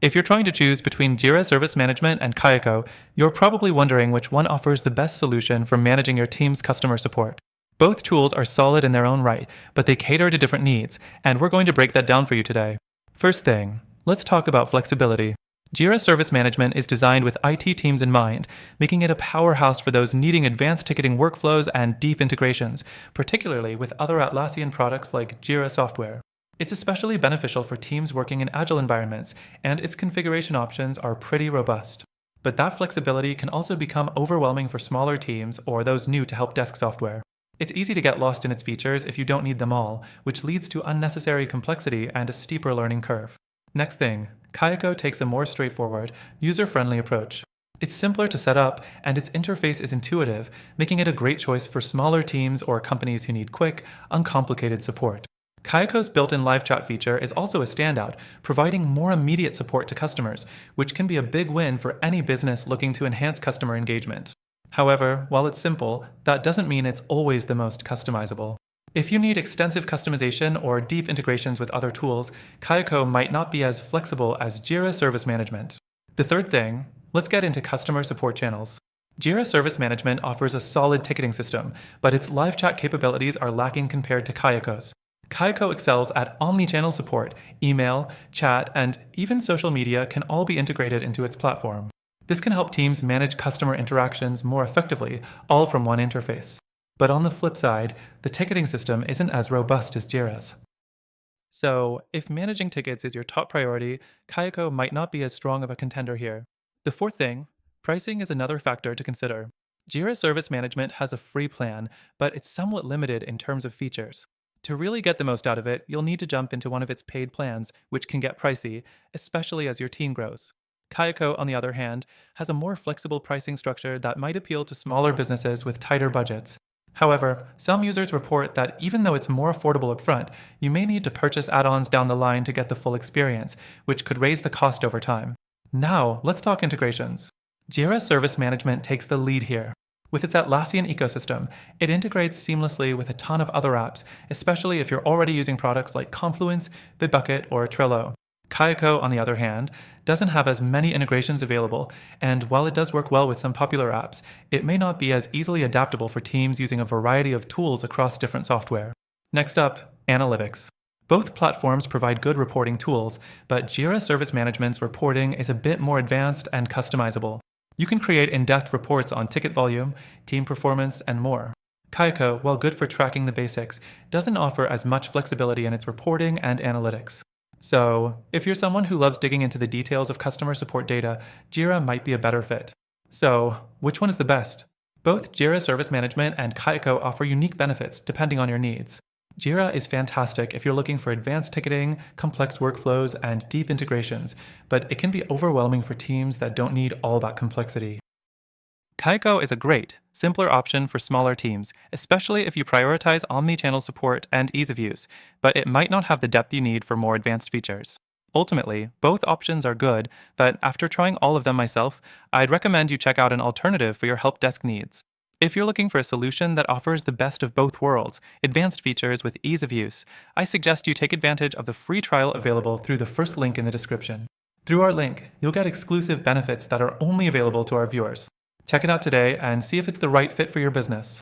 If you're trying to choose between Jira Service Management and Kayako, you're probably wondering which one offers the best solution for managing your team's customer support. Both tools are solid in their own right, but they cater to different needs, and we're going to break that down for you today. First thing, let's talk about flexibility. Jira Service Management is designed with IT teams in mind, making it a powerhouse for those needing advanced ticketing workflows and deep integrations, particularly with other Atlassian products like Jira software. It's especially beneficial for teams working in agile environments, and its configuration options are pretty robust. But that flexibility can also become overwhelming for smaller teams or those new to help desk software. It's easy to get lost in its features if you don't need them all, which leads to unnecessary complexity and a steeper learning curve. Next thing, Kayako takes a more straightforward, user-friendly approach. It's simpler to set up, and its interface is intuitive, making it a great choice for smaller teams or companies who need quick, uncomplicated support. Kayako's built-in live chat feature is also a standout, providing more immediate support to customers, which can be a big win for any business looking to enhance customer engagement. However, while it's simple, that doesn't mean it's always the most customizable. If you need extensive customization or deep integrations with other tools, Kayako might not be as flexible as Jira Service Management. The third thing, let's get into customer support channels. Jira Service Management offers a solid ticketing system, but its live chat capabilities are lacking compared to Kayako's. Kayako excels at omni-channel support. Email, chat, and even social media can all be integrated into its platform. This can help teams manage customer interactions more effectively, all from one interface. But on the flip side, the ticketing system isn't as robust as Jira's. So, if managing tickets is your top priority, Kayako might not be as strong of a contender here. The fourth thing, pricing is another factor to consider. Jira Service Management has a free plan, but it's somewhat limited in terms of features. To really get the most out of it, you'll need to jump into one of its paid plans, which can get pricey, especially as your team grows. Kayako, on the other hand, has a more flexible pricing structure that might appeal to smaller businesses with tighter budgets. However, some users report that even though it's more affordable upfront, you may need to purchase add-ons down the line to get the full experience, which could raise the cost over time. Now, let's talk integrations. Jira Service Management takes the lead here. With its Atlassian ecosystem, it integrates seamlessly with a ton of other apps, especially if you're already using products like Confluence, Bitbucket, or Trello. Kayako, on the other hand, doesn't have as many integrations available, and while it does work well with some popular apps, it may not be as easily adaptable for teams using a variety of tools across different software. Next up, analytics. Both platforms provide good reporting tools, but Jira Service Management's reporting is a bit more advanced and customizable. You can create in-depth reports on ticket volume, team performance, and more. Kayako, while good for tracking the basics, doesn't offer as much flexibility in its reporting and analytics. So, if you're someone who loves digging into the details of customer support data, Jira might be a better fit. So, which one is the best? Both Jira Service Management and Kayako offer unique benefits depending on your needs. Jira is fantastic if you're looking for advanced ticketing, complex workflows, and deep integrations, but it can be overwhelming for teams that don't need all that complexity. Kayako is a great, simpler option for smaller teams, especially if you prioritize omni-channel support and ease of use, but it might not have the depth you need for more advanced features. Ultimately, both options are good, but after trying all of them myself, I'd recommend you check out an alternative for your help desk needs. If you're looking for a solution that offers the best of both worlds, advanced features with ease of use, I suggest you take advantage of the free trial available through the first link in the description. Through our link, you'll get exclusive benefits that are only available to our viewers. Check it out today and see if it's the right fit for your business.